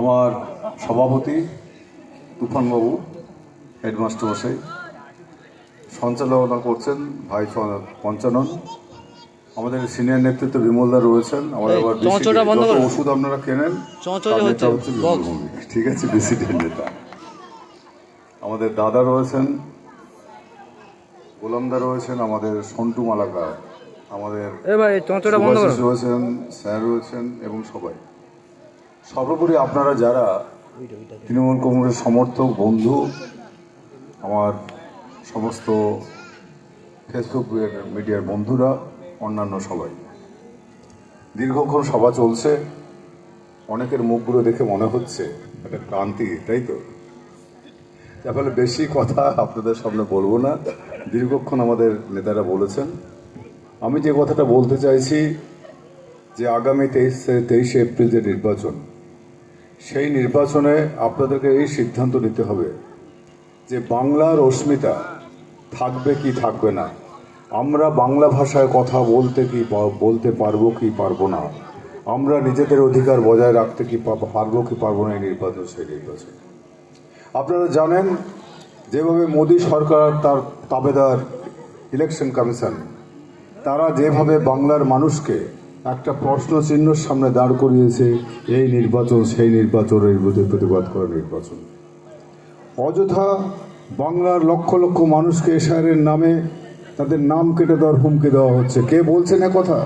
আমার সভাপতি তুফানবাবু, হেডমাস্টার মশাই, সঞ্চালনা করছেন ভাই পঞ্চানন, আমাদের সিনিয়র নেতৃত্ব বিমলদা রয়েছেন। আমাদের আবার যত ওষুধ আপনারা কেনেন নেতা হচ্ছে বিমলভূমি, ঠিক আছে, প্রেসিডেন্ট নেতা। আমাদের দাদা রয়েছেন, গোলামদা রয়েছেন, আমাদের সন্টু মালাকার, আমাদের রয়েছেন, স্যার রয়েছেন এবং সবাই। সর্বোপরি আপনারা যারা তৃণমূল কংগ্রেস সমর্থক বন্ধু, আমার সমস্ত ফেসবুক মিডিয়ার বন্ধুরা, অন্যান্য সবাই, দীর্ঘক্ষণ সভা চলছে, অনেকের মুখগুলো দেখে মনে হচ্ছে একটা ক্লান্তি, তাই তো? তাহলে বেশি কথা আপনাদের সামনে বলবো না, দীর্ঘক্ষণ আমাদের নেতারা বলেছেন। আমি যে কথাটা বলতে চাইছি যে আগামী 23শে এপ্রিল যে নির্বাচন, সেই নির্বাচনে আপনাদেরকে এই সিদ্ধান্ত নিতে হবে যে বাংলার অস্মিতা থাকবে কি থাকবে না, আমরা বাংলা ভাষায় কথা বলতে পারবো কি পারবো না, আমরা নিজেদের অধিকার বজায় রাখতে কি পারবো কি পারবো না, এই নির্বাচন সেই নির্বাচন। আপনারা জানেন যেভাবে মোদী সরকার, তার তাবেদার ইলেকশন কমিশন, তারা যেভাবে বাংলার মানুষকে একটা প্রশ্ন চিহ্নের সামনে দাঁড় করিয়েছে, এই নির্বাচন সেই নির্বাচন, এর বিরুদ্ধে প্রতিবাদ করা নির্বাচন। অযথা বাংলার লক্ষ লক্ষ মানুষকে এশারের নামে তাদের নাম কেটে দেওয়ার হুমকি দেওয়া হচ্ছে। কে বলছেন এ কথা?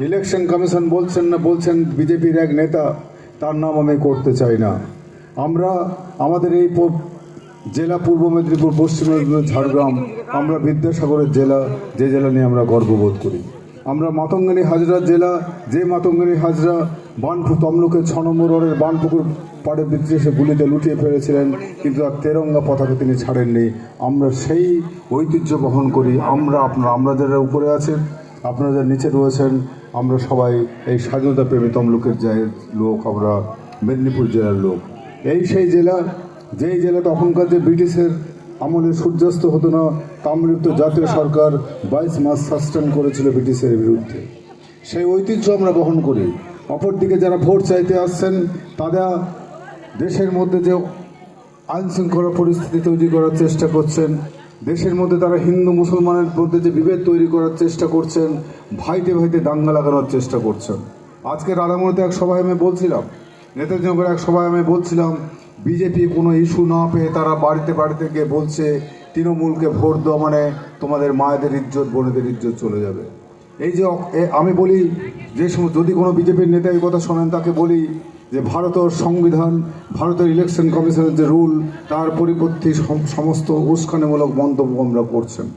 ইলেকশন কমিশন বলছেন না, বলছেন বিজেপির এক নেতা, তার নাম আমি করতে চাই না। আমরা আমাদের এই জেলা পূর্ব মেদিনীপুর, পশ্চিম মেদিনীপুর, ঝাড়গ্রাম, আমরা বিদ্যাসাগরের জেলা, যে জেলা নিয়ে আমরা গর্ববোধ করি। আমরা মাতঙ্গিনী হাজরা জেলা, যে মাতঙ্গিনী হাজরা তমলুকের 6 নম্বর ওয়ার্ডের বানপুকুর পাড়ে বিদ্রোহে গুলিতে লুটিয়ে ফেলেছিলেন, কিন্তু তার তেরঙ্গা পতাকা তিনি ছাড়েননি। আমরা সেই ঐতিহ্য বহন করি। আমরা যারা উপরে আছেন, আপনারা যারা নিচে রয়েছেন, আমরা সবাই এই স্বাধীনতা প্রেমী তমলুকের লোক, আমরা মেদিনীপুর জেলার লোক। এই সেই জেলা, যেই জেলা তখনকার যে ব্রিটিশের আমলে সূর্যাস্ত হতো না, তাম্রলিপ্ত জাতীয় সরকার 22 মাস সাস্টেন করেছিল ব্রিটিশের বিরুদ্ধে। সেই ঐতিহ্য আমরা বহন করি। অপরদিকে যারা ভোট চাইতে আসছেন, তারা দেশের মধ্যে যে আইনশৃঙ্খলা পরিস্থিতি তৈরি করার চেষ্টা করছেন, দেশের মধ্যে তারা হিন্দু মুসলমানের মধ্যে যে বিভেদ তৈরি করার চেষ্টা করছেন, ভাইতে ভাইতে দাঙ্গা লাগানোর চেষ্টা করছেন। আজকে রাধামণিতে এক সভায় আমি বলছিলাম, নেতাজি নগরের এক সভায় আমি বলছিলাম, বিজেপি কোনো ইস্যু না পেয়ে তারা বাড়িতে বাড়িতে গিয়ে বলছে তৃণমূলকে ভোট দেওয়া মানে তোমাদের মায়েদের ইজ্জত, বোনেদের ইজ্জত চলে যাবে। এই যে আমি বলি, যে যদি কোনো বিজেপির নেতা এই কথা শোনেন, তাকে বলি যে ভারতের সংবিধান, ভারতের ইলেকশন কমিশনের যে রুল, তার পরিপন্থী সমস্ত উস্কানিমূলক মন্তব্য আমরা করছেন।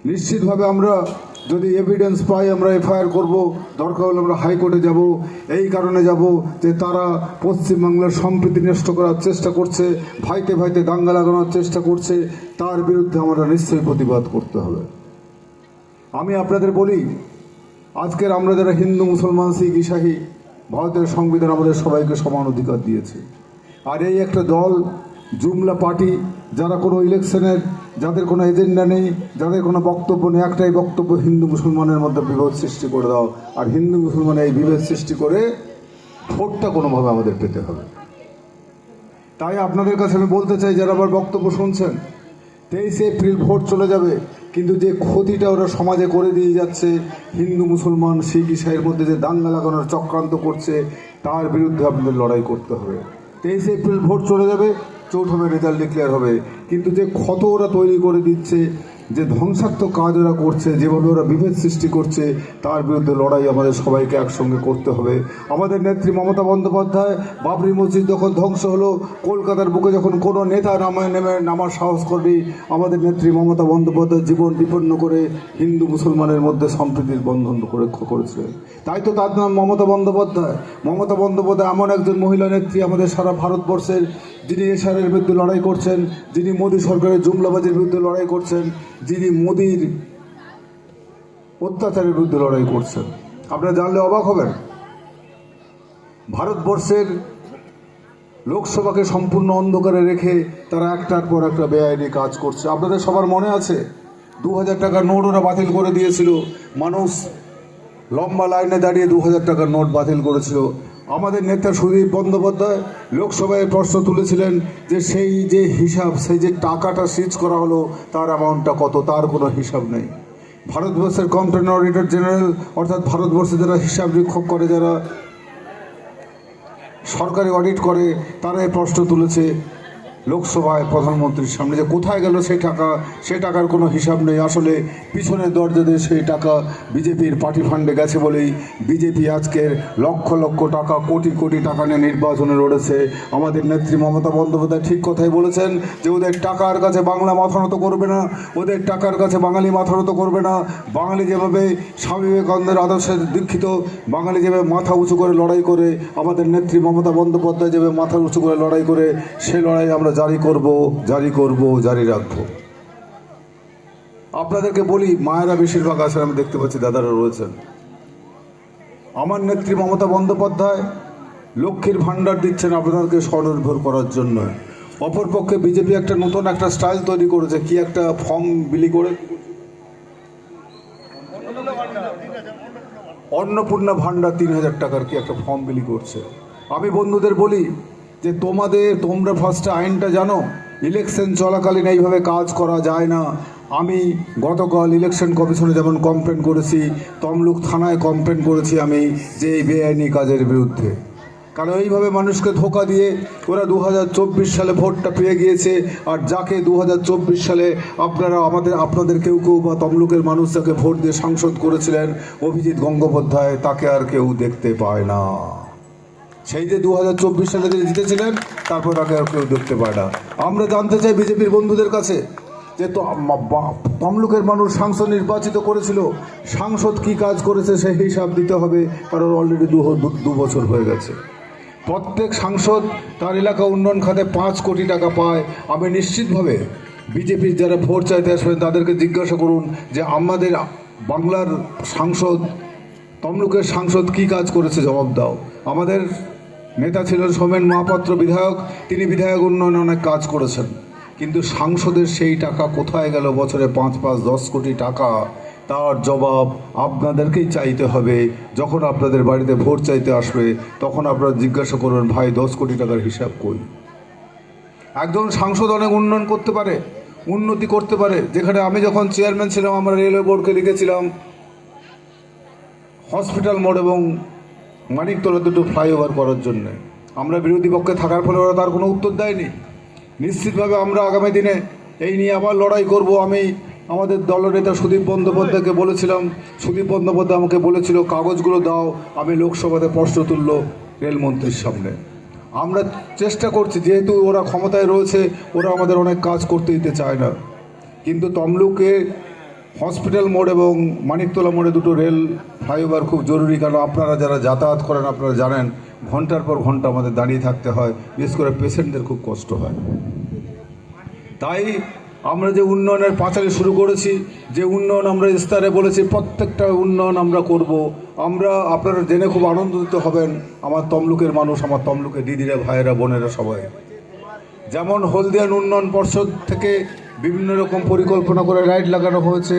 নিশ্চিতভাবে আমরা যদি এভিডেন্স পাই, আমরা এফআইআর করব, দরকার হলে আমরা হাইকোর্টে যাব। এই কারণে যাব যে তারা পশ্চিমবাংলার সম্প্রীতি নষ্ট করার চেষ্টা করছে, ভাইতে ভাইতে দাঙ্গা লাগানোর চেষ্টা করছে, তার বিরুদ্ধে আমরা নিশ্চয়ই প্রতিবাদ করতে হবে। আমি আপনাদের বলি, আজকের আমরা যারা হিন্দু, মুসলমান, শিখ, ইসাহি, ভারতের সংবিধান আমাদের সবাইকে সমান অধিকার দিয়েছে। আর এই একটা দল, জুমলা পার্টি, যারা কোনো ইলেকশনের, যাদের কোনো এজেন্ডা নেই, যাদের কোনো বক্তব্য নেই, একটাই বক্তব্য, হিন্দু মুসলমানের মধ্যে বিভেদ সৃষ্টি করে দাও। আর হিন্দু মুসলমানের এই বিভেদ সৃষ্টি করে ভোটটা কোনোভাবে আমাদের পেতে হবে। তাই আপনাদের কাছে আমি বলতে চাই, যারা আবার বক্তব্য শুনছেন, 23শে এপ্রিল ভোট চলে যাবে, কিন্তু যে ক্ষতিটা ওরা সমাজে করে দিয়ে যাচ্ছে, হিন্দু মুসলমান, শিখ, ইসাইয়ের মধ্যে যে দাঙ্গা লাগানোর চক্রান্ত করছে, তার বিরুদ্ধে আপনাদের লড়াই করতে হবে। 23শে এপ্রিল ভোট চলে যাবে, 4 রেজাল্ট ডিক্লেয়ার হবে, কিন্তু যে ক্ষত ওরা তৈরি করে দিচ্ছে, যে ধ্বংসাত্মক কাজ ওরা করছে, যেভাবে ওরা বিভেদ সৃষ্টি করছে, তার বিরুদ্ধে লড়াই আমাদের সবাইকে একসঙ্গে করতে হবে। আমাদের নেত্রী মমতা বন্দ্যোপাধ্যায়, বাবরি মসজিদ যখন ধ্বংস হলো, কলকাতার বুকে যখন কোনো নেতা নামার সাহস করবে, আমাদের নেত্রী মমতা বন্দ্যোপাধ্যায় জীবন বিপন্ন করে হিন্দু মুসলমানের মধ্যে সম্প্রীতির বন্ধন করেছিলেন। তাই তো তার নাম মমতা বন্দ্যোপাধ্যায়। মমতা বন্দ্যোপাধ্যায় এমন একজন মহিলা নেত্রী আমাদের সারা ভারতবর্ষের, যিনি এশারের বিরুদ্ধে লড়াই করছেন, যিনি মোদী সরকারের জুমলাবাজির বিরুদ্ধে লড়াই করছেন, যিনি মোদীর অত্যাচারের বিরুদ্ধে লড়াই করছেন। আপনারা জানলে অবাক হবেন, ভারতবর্ষের লোকসভাকে সম্পূর্ণ অন্ধকারে রেখে তারা একটার পর একটা বেআইনি কাজ করছে। আপনাদের সবার মনে আছে, 2000 টাকার নোট ওরা বাতিল করে দিয়েছিল। মানুষ লম্বা লাইনে দাঁড়িয়ে 2000 টাকার নোট বাতিল করেছিল। আমাদের নেতা সুদীপ বন্দ্যোপাধ্যায় লোকসভায় প্রশ্ন তুলেছিলেন যে সেই যে হিসাব, সেই যে টাকাটা সিজ করা হলো তার অ্যামাউন্টটা কত, তার কোনো হিসাব নেই। ভারতবর্ষের কমপ্লেন অডিটর জেনারেল অর্থাৎ ভারতবর্ষে যারা হিসাব রক্ষক করে, যারা সরকারি অডিট করে, তারা এই প্রশ্ন তুলেছে লোকসভায় প্রধানমন্ত্রীর সামনে যে কোথায় গেল সেই টাকা, সেই টাকার কোনো হিসাব নেই। আসলে পিছনের দরজা দিয়ে সেই টাকা বিজেপির পার্টি ফান্ডে গেছে বলেই বিজেপি আজকের লক্ষ লক্ষ টাকা, কোটি কোটি টাকা নিয়ে নির্বাচনে লড়েছে। আমাদের নেত্রী মমতা বন্দ্যোপাধ্যায় ঠিক কথাই বলেছেন যে ওদের টাকার কাছে বাংলা মাথা নত করবে না, ওদের টাকার কাছে বাঙালি মাথা নত করবে না। বাঙালি যেভাবে স্বামী বিবেকানন্দের আদর্শে দীক্ষিত, বাঙালি যেভাবে মাথা উঁচু করে লড়াই করে, আমাদের নেত্রী মমতা বন্দ্যোপাধ্যায় যেভাবে মাথা উঁচু করে লড়াই করে, সেই লড়াই আমরা জারি করব, জারি রাখবো। আপনাদেরকে বলি, মায়েরা বেশিরভাগ আছেন, আমি দেখতে পাচ্ছি দাদারা রয়েছেন। আমার নেত্রী মমতা বন্দ্যোপাধ্যায় লক্ষ্মীর ভাণ্ডার দিচ্ছেন আপনাদেরকে স্বনির্ভর করার জন্য। অপরপক্ষে বিজেপি একটা নতুন একটা স্টাইল তৈরি করেছে, কি একটা ফর্ম বিলি করে, অন্নপূর্ণা ভাণ্ডার ৩,০০০ টাকার কি একটা ফর্ম বিলি করছে। আমি বন্ধুদের বলি যে তোমরা ফার্স্টে আইনটা জানো, ইলেকশন চলাকালীন এইভাবে কাজ করা যায় না। আমি গতকাল ইলেকশন কমিশনে যেমন কমপ্লেন করেছি, তমলুক থানায় কমপ্লেন করেছি আমি যে এই বেআইনি কাজের বিরুদ্ধে। কারণ এইভাবে মানুষকে ধোঁকা দিয়ে ওরা 2024 সালে ভোটটা পেয়ে গিয়েছে, আর যাকে 2024 সালে আপনাদের কেউ বা তমলুকের মানুষ যাকে ভোট দিয়ে সাংসদ করেছিলেন অভিজিৎ গঙ্গোপাধ্যায়, তাকে আর কেউ দেখতে পায় না। সেই যে 2024 সালে তিনি জিতেছিলেন, তারপর তাকে আর কেউ দেখতে পায় না। আমরা জানতে চাই বিজেপির বন্ধুদের কাছে যে তমলুকের মানুষ সাংসদ নির্বাচিত করেছিল, সাংসদ কি কাজ করেছে সেই হিসাব দিতে হবে, কারণ অলরেডি 2 বছর হয়ে গেছে। প্রত্যেক সাংসদ তার এলাকা উন্নয়ন খাতে 5 কোটি টাকা পায়। আমি নিশ্চিতভাবে বিজেপির যারা ভোট চাইতে আসবেন তাদেরকে জিজ্ঞাসা করুন যে আমাদের বাংলার সাংসদ, তমলুকের সাংসদ কি কাজ করেছে, জবাব দাও। আমাদের নেতা ছিলেন সোমেন মহাপাত্র বিধায়ক, তিনি বিধায়ক উন্নয়নে অনেক কাজ করেছেন, কিন্তু সাংসদের সেই টাকা কোথায় গেল, বছরে 5-10 কোটি টাকা, তার জবাব আপনাদেরকেই চাইতে হবে। যখন আপনাদের বাড়িতে ভোট চাইতে আসবে তখন আপনারা জিজ্ঞাসা করবেন, ভাই 10 কোটি টাকার হিসাব কই। একজন সাংসদ অনেক উন্নয়ন করতে পারে, উন্নতি করতে পারে। যেখানে আমি যখন চেয়ারম্যান ছিলাম, আমরা রেলওয়ে বোর্ডকে লিখেছিলাম হসপিটাল মোড় এবং মানিকতলা দুটো ফ্লাইওভার করার জন্যে। আমরা বিরোধী পক্ষে থাকার ফলে ওরা তার কোনো উত্তর দেয়নি। নিশ্চিতভাবে আমরা আগামী দিনে এই নিয়ে আবার লড়াই করব। আমি আমাদের দলনেতা সুদীপ বন্দ্যোপাধ্যায়কে বলেছিলাম, সুদীপ বন্দ্যোপাধ্যায় আমাকে বলেছিল কাগজগুলো দাও, আমি লোকসভাতে প্রশ্ন তুলল রেলমন্ত্রীর সামনে। আমরা চেষ্টা করছি, যেহেতু ওরা ক্ষমতায় রয়েছে, ওরা আমাদের অনেক কাজ করতে দিতে চায় না। কিন্তু তমলুকে হসপিটাল মোড় এবং মানিকতলা মোড়ে দুটো রেল ফ্লাইওভার খুব জরুরি, কারণ আপনারা যারা যাতায়াত করেন আপনারা জানেন ঘন্টার পর ঘন্টা আমাদের দাঁড়িয়ে থাকতে হয়, বিশেষ করে পেশেন্টদের খুব কষ্ট হয়। তাই আমরা যে উন্নয়নের পাঁচালী শুরু করেছি, যে উন্নয়ন আমরা ইস্তারে বলেছি, প্রত্যেকটা উন্নয়ন আমরা করব। আপনারা জেনে খুব আনন্দিত হবেন, আমার তমলুকের মানুষ, আমার তমলুকের দিদিরা, ভাইয়েরা, বোনেরা সবাই। যেমন হলদিয়ান উন্নয়ন পর্ষদ থেকে বিভিন্ন রকম পরিকল্পনা করে লাইট লাগানো হয়েছে,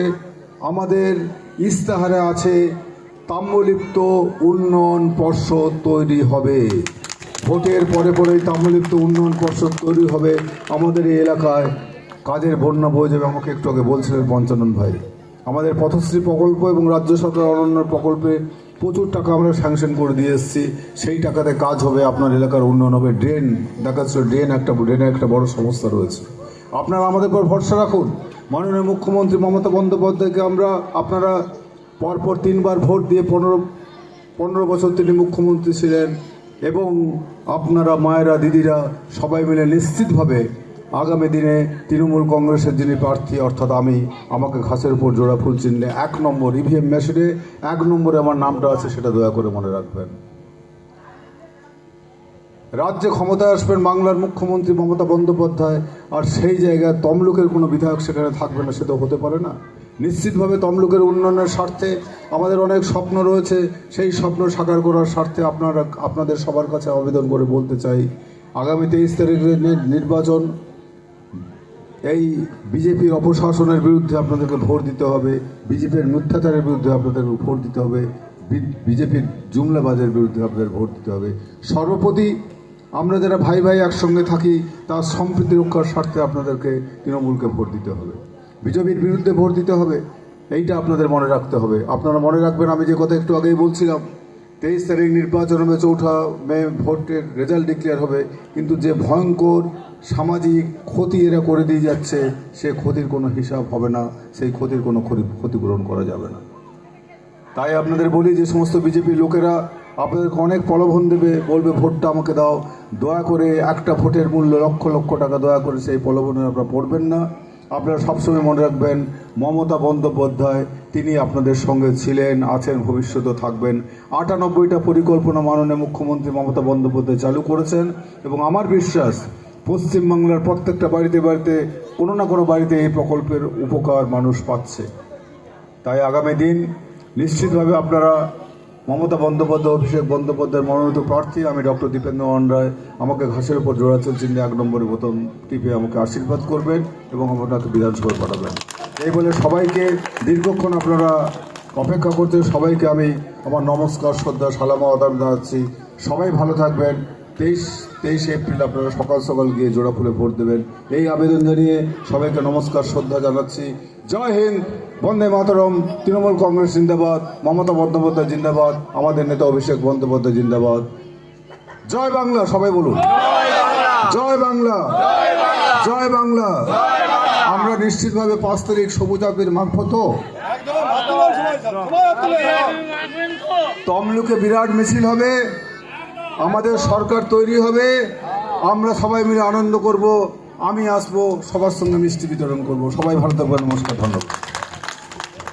আমাদের ইস্তাহারে আছে তাম্রলিপ্ত উন্নয়ন পর্ষদ তৈরি হবে। ভোটের পরে পরেই তাম্রলিপ্ত উন্নয়ন পর্ষদ তৈরি হবে। আমাদের এই এলাকায় কাজের বন্যা বয়ে যাবে। আমাকে একটু আগে বলছিলেন পঞ্চানন ভাই, আমাদের পথশ্রী প্রকল্প এবং রাজ্য সরকার অন্যান্য প্রকল্পে প্রচুর টাকা আমরা স্যাংশন করে দিয়ে এসেছি। সেই টাকাতে কাজ হবে, আপনার এলাকার উন্নয়ন হবে। ড্রেন দেখাচ্ছিল, ড্রেনের একটা বড় সমস্যা রয়েছে। আপনারা আমাদের উপর ভরসা রাখুন। মাননীয় মুখ্যমন্ত্রী মমতা বন্দ্যোপাধ্যায়কে আপনারা পরপর 3 বার ভোট দিয়ে 15 বছর তিনি মুখ্যমন্ত্রী ছিলেন, এবং আপনারা মায়েরা, দিদিরা সবাই মিলে নিশ্চিতভাবে আগামী দিনে তৃণমূল কংগ্রেসের যিনি প্রার্থী অর্থাৎ আমাকে ঘাসের উপর জোড়া ফুল চিহ্নে 1 নম্বর ইভিএম মেশিনে 1 নম্বরে আমার নামটা আছে, সেটা দয়া করে মনে রাখবেন। রাজ্যে ক্ষমতায় আসবেন বাংলার মুখ্যমন্ত্রী মমতা বন্দ্যোপাধ্যায়, আর সেই জায়গায় তমলুকের কোনো বিধায়ক সেখানে থাকবে না, সে তো হতে পারে না। নিশ্চিতভাবে তমলুকের উন্নয়নের স্বার্থে আমাদের অনেক স্বপ্ন রয়েছে, সেই স্বপ্ন সাকার করার স্বার্থে আপনাদের সবার কাছে আবেদন করে বলতে চাই, আগামী 23 তারিখের নির্বাচন, এই বিজেপির অপশাসনের বিরুদ্ধে আপনাদেরকে ভোট দিতে হবে, বিজেপির মিথ্যাচারের বিরুদ্ধে আপনাদেরকে ভোট দিতে হবে। বিজেপির জুমলাবাজের বিরুদ্ধে আপনাদের ভোট দিতে হবে। সর্বোপরি আমরা যারা ভাই ভাই একসঙ্গে থাকি তার সম্প্রীতি রক্ষার স্বার্থে আপনাদেরকে তৃণমূলকে ভোট দিতে হবে, বিজেপির বিরুদ্ধে ভোট দিতে হবে। এইটা আপনাদের মনে রাখতে হবে। আপনারা মনে রাখবেন, আমি যে কথা একটু আগেই বলছিলাম, 23 তারিখ নির্বাচন হবে, 4 মে ভোটের রেজাল্ট ডিক্লেয়ার হবে, কিন্তু যে ভয়ঙ্কর সামাজিক ক্ষতি এরা করে দিয়ে যাচ্ছে সে ক্ষতির কোনো হিসাব হবে না, সেই ক্ষতির কোনো ক্ষতিপূরণ করা যাবে না। তাই আপনাদের বলি, যে সমস্ত বিজেপির লোকেরা আপনাদেরকে অনেক প্রলোভন দেবে, বলবে ভোটটা আমাকে দাও, দয়া করে একটা ভোটের মূল্য লক্ষ লক্ষ টাকা, দয়া করে সেই প্রলোভনে আপনারা পড়বেন না। আপনারা সবসময় মনে রাখবেন, মমতা বন্দ্যোপাধ্যায় তিনি আপনাদের সঙ্গে ছিলেন, আছেন, ভবিষ্যতেও থাকবেন। 98টা পরিকল্পনা মাননীয় মুখ্যমন্ত্রী মমতা বন্দ্যোপাধ্যায় চালু করেছেন, এবং আমার বিশ্বাস পশ্চিমবাংলার প্রত্যেকটা বাড়িতে বাড়িতে কোনো না কোনো বাড়িতে এই প্রকল্পের উপকার মানুষ পাচ্ছে। তাই আগামী দিন নিশ্চিতভাবে আপনারা মমতা বন্দ্যোপাধ্যায়, অভিষেক বন্দ্যোপাধ্যায়ের মনোনীত প্রার্থী, আমি ডক্টর দীপেন্দ্র মোহন রায়, আমাকে ঘাসের উপর জোড়াচল চিহ্নে 1 নম্বরে বোতাম টিপে আমাকে আশীর্বাদ করবেন এবং আপনাকে বিধানসভায় পাঠাবেন। এই বলে সবাইকে দীর্ঘক্ষণ আপনারা অপেক্ষা করতে, সবাইকে আমি আমার নমস্কার, শ্রদ্ধা, সালাম আদাব জানাচ্ছি। সবাই ভালো থাকবেন। 23 এপ্রিল আপনারা সকাল সকাল গিয়ে জোড়া ফুলে ভোট দেবেন, এই আবেদন জানিয়ে সবাইকে নমস্কার, শ্রদ্ধা জানাচ্ছি। জয় হিন্দ, বন্দে মাতরম, তৃণমূল কংগ্রেস জিন্দাবাদ, মমতা বন্দ্যোপাধ্যায় জিন্দাবাদ, আমাদের নেতা অভিষেক বন্দ্যোপাধ্যায় জিন্দাবাদ। জয় বাংলা, সবাই বলুন জয় বাংলা, জয় বাংলা। আমরা নিশ্চিতভাবে 5 তারিখ সবুজ আবির মারফত তমলুকে বিরাট মিছিল হবে, আমাদের সরকার তৈরি হবে, আমরা সবাই মিলে আনন্দ করব। আমি আসবো, সবার সঙ্গে মিষ্টি বিতরণ করব। সবাই ভালো থাকবেন, নমস্কার, ধন্যবাদ।